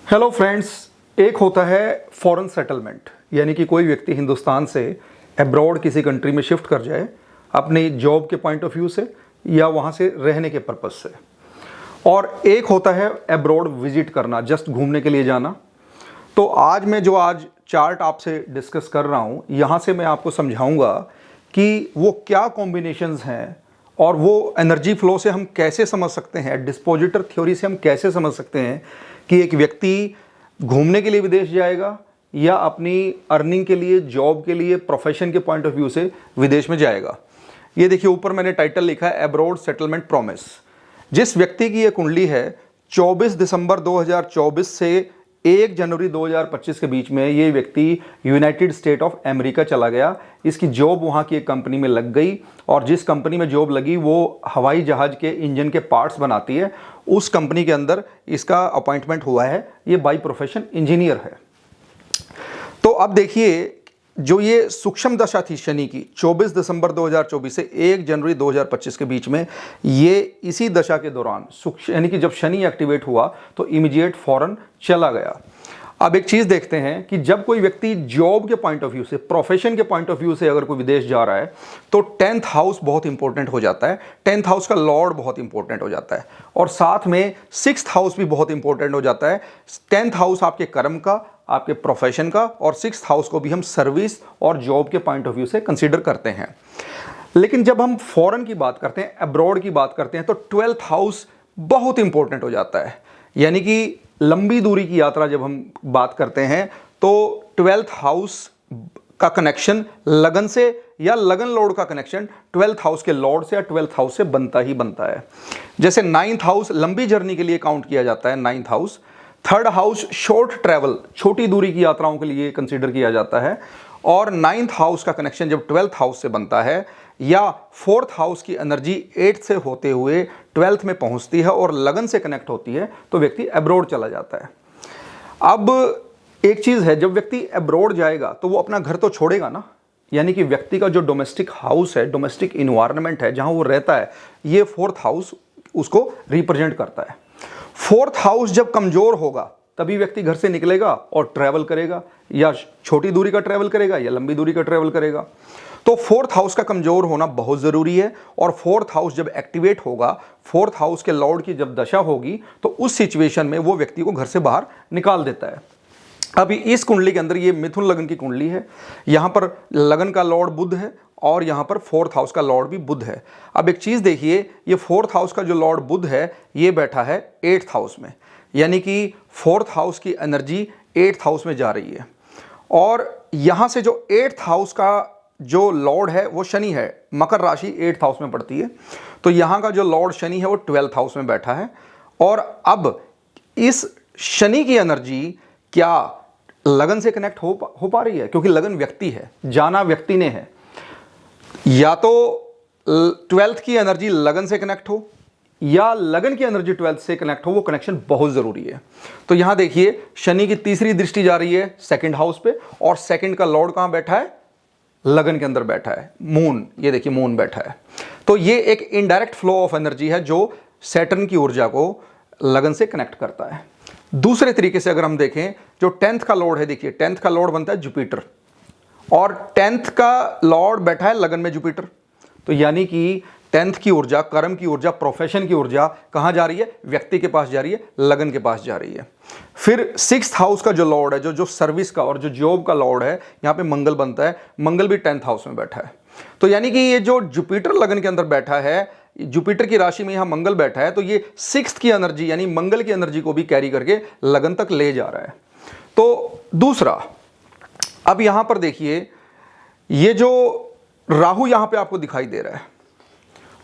Hello friends, एक होता है फॉरेन सेटलमेंट, यानी कि कोई व्यक्ति हिंदुस्तान से अब्रॉड किसी कंट्री में शिफ्ट कर जाए अपनी जॉब के पॉइंट ऑफ व्यू से या वहाँ से रहने के पर्पज़ से। और एक होता है अब्रॉड विजिट करना, जस्ट घूमने के लिए जाना। तो आज मैं जो चार्ट आपसे डिस्कस कर रहा हूँ, यहाँ से मैं आपको समझाऊँगा कि वो क्या कॉम्बिनेशंस हैं और वो एनर्जी फ्लो से हम कैसे समझ सकते हैं, डिस्पोजिटर थ्योरी से हम कैसे समझ सकते हैं कि एक व्यक्ति घूमने के लिए विदेश जाएगा या अपनी अर्निंग के लिए, जॉब के लिए, प्रोफेशन के पॉइंट ऑफ व्यू से विदेश में जाएगा। ये देखिए, ऊपर मैंने टाइटल लिखा है अब्रॉड सेटलमेंट प्रॉमिस। जिस व्यक्ति की ये कुंडली है 24 दिसंबर 2024 से 1 जनवरी 2025 के बीच में, ये व्यक्ति यूनाइटेड स्टेट ऑफ अमेरिका चला गया। इसकी जॉब वहाँ की एक कंपनी में लग गई और जिस कंपनी में जॉब लगी वो हवाई जहाज़ के इंजन के पार्ट्स बनाती है। उस कंपनी के अंदर इसका अपॉइंटमेंट हुआ है। ये बाय प्रोफेशन इंजीनियर है। तो अब देखिए, जो ये सूक्ष्म दशा थी शनि की 24 दिसंबर 2024 से 1 जनवरी 2025 के बीच में, ये इसी दशा के दौरान यानी कि जब शनि एक्टिवेट हुआ तो इमीडिएट फॉरेन चला गया। अब एक चीज़ देखते हैं कि जब कोई व्यक्ति जॉब के पॉइंट ऑफ व्यू से, प्रोफेशन के पॉइंट ऑफ व्यू से अगर कोई विदेश जा रहा है तो 10th हाउस बहुत इंपॉर्टेंट हो जाता है। 10th हाउस का लॉर्ड बहुत इंपॉर्टेंट हो जाता है और साथ में 6th हाउस भी बहुत इंपॉर्टेंट हो जाता है। 10th हाउस आपके कर्म का, आपके प्रोफेशन का, और 6th हाउस को भी हम सर्विस और जॉब के पॉइंट ऑफ व्यू से कंसिडर करते हैं। लेकिन जब हम फॉरेन की बात करते हैं, अब्रॉड की बात करते हैं, तो 12th हाउस बहुत इंपॉर्टेंट हो जाता है। यानी कि लंबी दूरी की यात्रा जब हम बात करते हैं तो 12th हाउस का कनेक्शन लगन से या लगन लॉर्ड का कनेक्शन 12th हाउस के लॉर्ड से या 12th हाउस से बनता ही बनता है। जैसे 9th हाउस लंबी जर्नी के लिए काउंट किया जाता है, 9th house. 3rd house short travel, छोटी दूरी की यात्राओं के लिए कंसिडर किया जाता है। और 9th हाउस का कनेक्शन जब 12th हाउस से बनता है या 4th हाउस की एनर्जी 8th से होते हुए 12th में पहुंचती है और लगन से कनेक्ट होती है तो व्यक्ति अब्रॉड चला जाता है। अब एक चीज़ है, जब व्यक्ति अब्रॉड जाएगा तो वो अपना घर तो छोड़ेगा ना। यानी कि व्यक्ति का जो डोमेस्टिक हाउस है, डोमेस्टिक इन्वायरमेंट है जहां वो रहता है, ये 4th हाउस उसको रिप्रेजेंट करता है। 4th हाउस जब कमजोर होगा तभी व्यक्ति घर से निकलेगा और ट्रैवल करेगा, या छोटी दूरी का ट्रैवल करेगा या लंबी दूरी का ट्रैवल करेगा। तो 4th हाउस का कमजोर होना बहुत ज़रूरी है। और 4th हाउस जब एक्टिवेट होगा, 4th हाउस के लॉर्ड की जब दशा होगी तो उस सिचुएशन में वो व्यक्ति को घर से बाहर निकाल देता है। अभी इस कुंडली के अंदर ये मिथुन लगन की कुंडली है। यहाँ पर लगन का लॉर्ड बुध है और यहाँ पर 4th हाउस का लॉर्ड भी बुध है। अब एक चीज़ देखिए, ये 4th हाउस का जो लॉर्ड बुध है ये बैठा है 8th हाउस में, यानी कि 4th हाउस की एनर्जी 8th हाउस में जा रही है। और यहाँ से जो 8th हाउस का जो लॉर्ड है वो शनि है। मकर राशि 8th हाउस में पड़ती है, तो यहाँ का जो लॉर्ड शनि है वो 12th हाउस में बैठा है। और अब इस शनि की एनर्जी क्या लगन से कनेक्ट हो पा रही है? क्योंकि लगन व्यक्ति है, जाना व्यक्ति ने है। या तो 12th की एनर्जी लगन से कनेक्ट हो या लगन की एनर्जी 12th से कनेक्ट हो, वो कनेक्शन बहुत ज़रूरी है। तो यहाँ देखिए, शनि की तीसरी दृष्टि जा रही है 2nd हाउस पे और 2nd का लॉर्ड कहाँ बैठा है? लगन के अंदर बैठा है, मून। ये देखिए, मून बैठा है। तो ये एक इनडायरेक्ट फ्लो ऑफ एनर्जी है जो सैटर्न की ऊर्जा को लगन से कनेक्ट करता है। दूसरे तरीके से अगर हम देखें, जो 10th का लॉर्ड है, देखिए 10th का लॉर्ड बनता है जुपिटर और 10th का लॉर्ड बैठा है लगन में जुपिटर। तो यानी कि 10th की ऊर्जा, कर्म की ऊर्जा, प्रोफेशन की ऊर्जा कहाँ जा रही है? व्यक्ति के पास जा रही है, लगन के पास जा रही है। फिर 6th हाउस का जो लॉर्ड है, जो सर्विस का और जो जॉब का लॉर्ड है, यहाँ पे मंगल बनता है। मंगल भी 10th हाउस में बैठा है। तो यानी कि ये जो जुपिटर लगन के अंदर बैठा है, जुपिटर की राशि में यहाँ मंगल बैठा है, तो ये 6th की एनर्जी यानी मंगल की एनर्जी को भी कैरी करके लगन तक ले जा रहा है। तो दूसरा, अब यहाँ पर देखिए, ये जो राहु यहाँ पे आपको दिखाई दे रहा है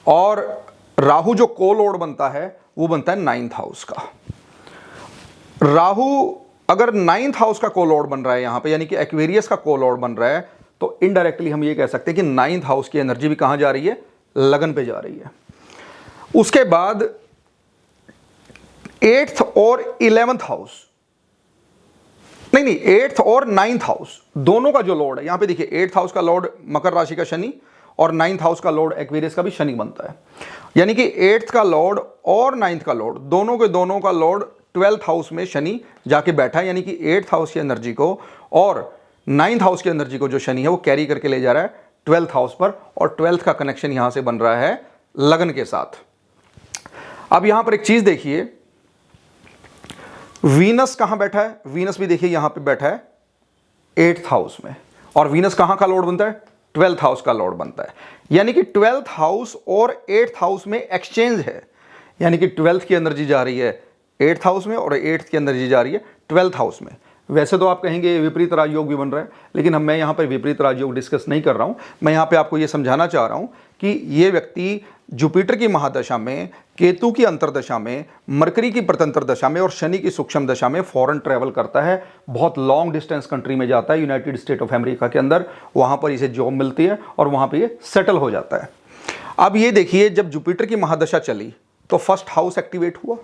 और राहु जो को लॉर्ड बनता है वो बनता है 9th हाउस का। राहु अगर 9th हाउस का को लॉर्ड बन रहा है यहाँ पे, यानी कि एक्वेरियस का को लॉर्ड बन रहा है, तो इनडायरेक्टली हम ये कह सकते हैं कि 9th हाउस की एनर्जी भी कहाँ जा रही है? लगन पे जा रही है। उसके बाद 8th और 11th हाउस, नहीं 8th और 9th हाउस दोनों का जो लॉर्ड है, यहाँ पे देखिए 8th हाउस का लॉर्ड मकर राशि का शनि और 9th हाउस का लॉर्ड एक्वेरियस का भी शनि बनता है। यानी कि 8th का लॉर्ड और 9th का लॉर्ड दोनों के दोनों का लॉर्ड 12th हाउस में शनि जाके बैठा है, यानी कि 8th हाउस की एनर्जी को और 9th हाउस की एनर्जी को जो शनि है वो कैरी करके ले जा रहा है 12th हाउस पर, और 12th का कनेक्शन यहां से बन रहा है लगन के साथ। अब यहां पर एक चीज देखिए, वीनस कहां बैठा है, वीनस भी देखिए यहां पे बैठा है 8th हाउस में, और वीनस कहां का लॉर्ड बनता है, 12th हाउस का लॉर्ड बनता है। यानी कि 12th हाउस और 8th हाउस में एक्सचेंज है, यानी कि 12th की एनर्जी जा रही है 8th हाउस में और 8th की एनर्जी जा रही है 12th हाउस में। वैसे तो आप कहेंगे विपरीत राजयोग भी बन रहा है, लेकिन मैं यहाँ पर विपरीत राजयोग डिस्कस नहीं कर रहा हूँ। मैं यहाँ पे आपको ये समझाना चाह रहा हूँ कि ये व्यक्ति जुपिटर की महादशा में, केतु की अंतरदशा में, मरकरी की प्रतंत्र दशा में और शनि की सूक्ष्म दशा में फॉरेन ट्रैवल करता है, बहुत लॉन्ग डिस्टेंस कंट्री में जाता है, यूनाइटेड स्टेट ऑफ अमेरिका के अंदर, वहाँ पर इसे जॉब मिलती है और वहाँ पर ये सेटल हो जाता है। अब ये देखिए, जब जुपिटर की महादशा चली तो फर्स्ट हाउस एक्टिवेट हुआ,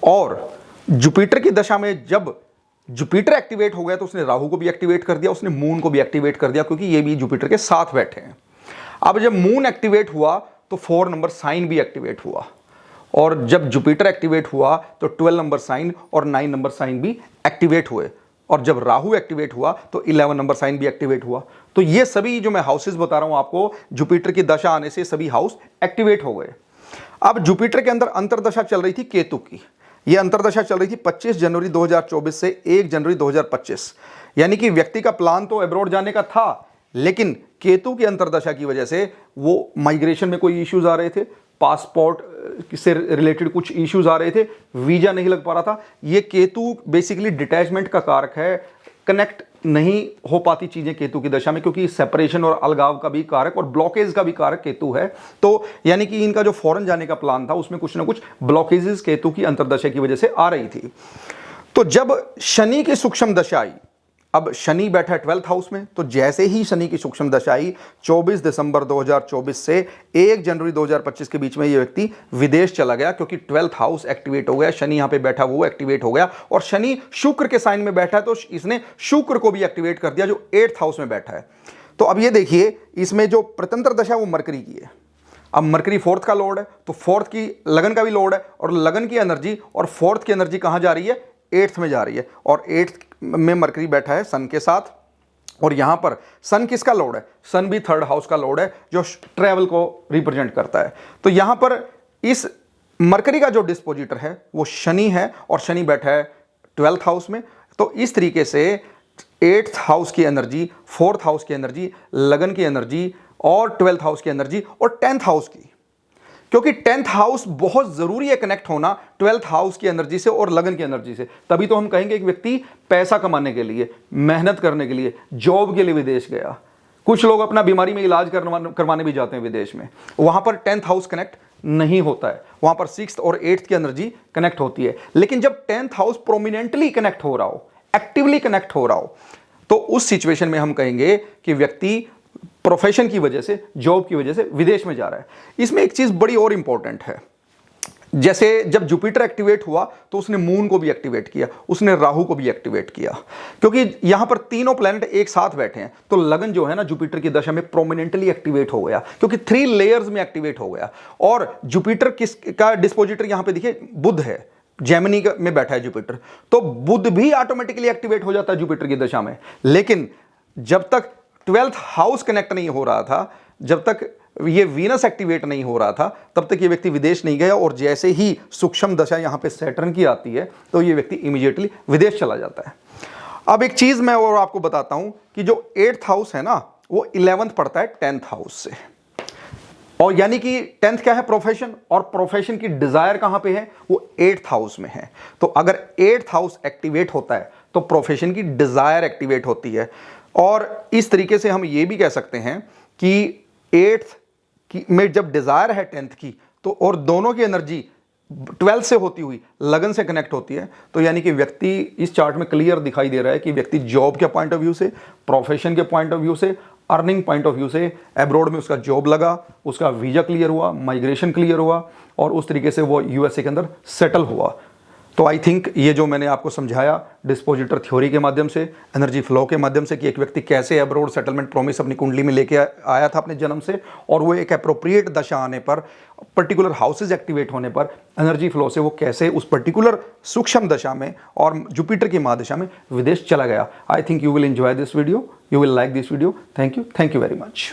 और जुपिटर की दशा में जब जुपिटर एक्टिवेट हो गया तो उसने राहु को भी एक्टिवेट कर दिया, उसने मून को भी एक्टिवेट कर दिया, क्योंकि ये भी जुपिटर के साथ बैठे हैं। अब जब मून एक्टिवेट हुआ तो 4 नंबर साइन भी एक्टिवेट हुआ, और जब जुपिटर एक्टिवेट हुआ तो 12 नंबर साइन और 9 नंबर साइन भी एक्टिवेट हुए, और जब राहु एक्टिवेट हुआ तो 11 नंबर साइन भी एक्टिवेट हुआ। तो ये सभी जो मैं हाउसेस बता रहा हूं आपको, जुपिटर की दशा आने से सभी हाउस एक्टिवेट हो गए। अब जुपिटर के अंदर अंतरदशा चल रही थी केतु की, यह अंतरदशा चल रही थी 25 जनवरी 2024 से 1 जनवरी 2025, यानी कि व्यक्ति का प्लान तो अब्रॉड जाने का था, लेकिन केतु की अंतरदशा की वजह से वो माइग्रेशन में कोई इश्यूज आ रहे थे, पासपोर्ट से रिलेटेड कुछ इश्यूज आ रहे थे, वीजा नहीं लग पा रहा था। ये केतु बेसिकली डिटैचमेंट का कारक है, कनेक्ट नहीं हो पाती चीजें केतु की दशा में, क्योंकि सेपरेशन और अलगाव का भी कारक और ब्लॉकेज का भी कारक केतु है। तो यानी कि इनका जो फॉरेन जाने का प्लान था उसमें कुछ ना कुछ ब्लॉकेजेस केतु की अंतरदशा की वजह से आ रही थी। तो जब शनि की सूक्ष्म दशा आई, अब शनि बैठा है 12th हाउस में, तो जैसे ही शनि की सूक्ष्म दशा आई 24 दिसंबर 2024 से 1 जनवरी 2025 के बीच में ये व्यक्ति विदेश चला गया, क्योंकि 12th हाउस एक्टिवेट हो गया, शनि यहां पे बैठा वो एक्टिवेट हो गया, और शनि शुक्र के साइन में बैठा है तो इसने शुक्र को भी एक्टिवेट कर दिया जो 8th हाउस में बैठा है। तो अब ये देखिए, इसमें जो प्रतंत्र दशा वो मरकरी की है। अब मरकरी 4th का लॉर्ड है, तो 4th की लगन का भी लॉर्ड है, और लगन की एनर्जी और 4th की एनर्जी कहां जा रही है, 8th में जा रही है, और 8th में मरकरी बैठा है सन के साथ, और यहां पर सन किसका लॉर्ड है, सन भी 3rd हाउस का लॉर्ड है जो ट्रैवल को रिप्रेजेंट करता है। तो यहां पर इस मरकरी का जो डिस्पोजिटर है वो शनि है, और शनि बैठा है 12th हाउस में। तो इस तरीके से 8th हाउस की एनर्जी, 4th हाउस की एनर्जी, लगन की एनर्जी और 12th हाउस की एनर्जी और 10th हाउस की, क्योंकि 10th हाउस बहुत जरूरी है कनेक्ट होना 12th हाउस की एनर्जी से और लगन की एनर्जी से। तभी तो हम कहेंगे एक व्यक्ति पैसा कमाने के लिए, मेहनत करने के लिए, जॉब के लिए विदेश गया। कुछ लोग अपना बीमारी में इलाज करवाने भी जाते हैं विदेश में, वहां पर 10th हाउस कनेक्ट नहीं होता है, वहां पर 6th और 8th की एनर्जी कनेक्ट होती है। लेकिन जब 10th हाउस प्रोमिनेंटली कनेक्ट हो रहा हो, एक्टिवली कनेक्ट हो रहा हो, तो उस सिचुएशन में हम कहेंगे कि व्यक्ति प्रोफेशन की वजह से, जॉब की वजह से विदेश में जा रहा है। इसमें एक चीज बड़ी और इंपॉर्टेंट है, जैसे जब जुपिटर एक्टिवेट हुआ तो उसने मून को भी एक्टिवेट किया, उसने राहु को भी एक्टिवेट किया, क्योंकि यहां पर तीनों प्लैनेट एक साथ बैठे हैं। तो लगन जो है ना जुपिटर की दशा में प्रोमिनेंटली एक्टिवेट हो गया, क्योंकि 3 लेयर्स में एक्टिवेट हो गया। और जुपिटर किसका डिस्पोजिटर यहां पे देखिए, बुध है, जेमिनी में बैठा है जुपिटर, तो बुध भी ऑटोमेटिकली एक्टिवेट हो जाता है जुपिटर की दशा में। लेकिन जब तक 12th हाउस कनेक्ट नहीं हो रहा था, जब तक ये वीनस एक्टिवेट नहीं हो रहा था, तब तक ये व्यक्ति विदेश नहीं गया। और जैसे ही सूक्ष्म दशा यहां पे सैटर्न की आती है तो ये व्यक्ति इमीडिएटली विदेश चला जाता है। अब एक चीज मैं और आपको बताता हूं कि जो 8th हाउस है ना, वो 11th पड़ता है 10th हाउस से, और यानी कि 10th क्या है, प्रोफेशन, और प्रोफेशन की डिजायर कहां पे है, वो 8th हाउस में है। तो अगर 8th हाउस एक्टिवेट होता है तो प्रोफेशन की डिजायर एक्टिवेट होती है। और इस तरीके से हम ये भी कह सकते हैं कि 8th में जब डिजायर है 10th की, तो और दोनों की एनर्जी 12th से होती हुई लगन से कनेक्ट होती है, तो यानी कि व्यक्ति, इस चार्ट में क्लियर दिखाई दे रहा है कि व्यक्ति जॉब के पॉइंट ऑफ व्यू से, प्रोफेशन के पॉइंट ऑफ व्यू से, अर्निंग पॉइंट ऑफ व्यू से अब्रॉड में उसका जॉब लगा, उसका वीजा क्लियर हुआ, माइग्रेशन क्लियर हुआ, और उस तरीके से वो यूएसए के अंदर सेटल हुआ। तो आई थिंक ये जो मैंने आपको समझाया डिस्पोजिटर थ्योरी के माध्यम से, एनर्जी फ्लो के माध्यम से कि एक व्यक्ति कैसे अब्रोड सेटलमेंट प्रॉमिस अपनी कुंडली में लेके आया था अपने जन्म से, और वो एक अप्रोप्रिएट दशा आने पर, पर्टिकुलर हाउसेज एक्टिवेट होने पर एनर्जी फ्लो से वो कैसे उस पर्टिकुलर सूक्ष्म दशा में और जुपिटर की महादशा में विदेश चला गया। I think you will enjoy this video, you will like this video. Thank you very much.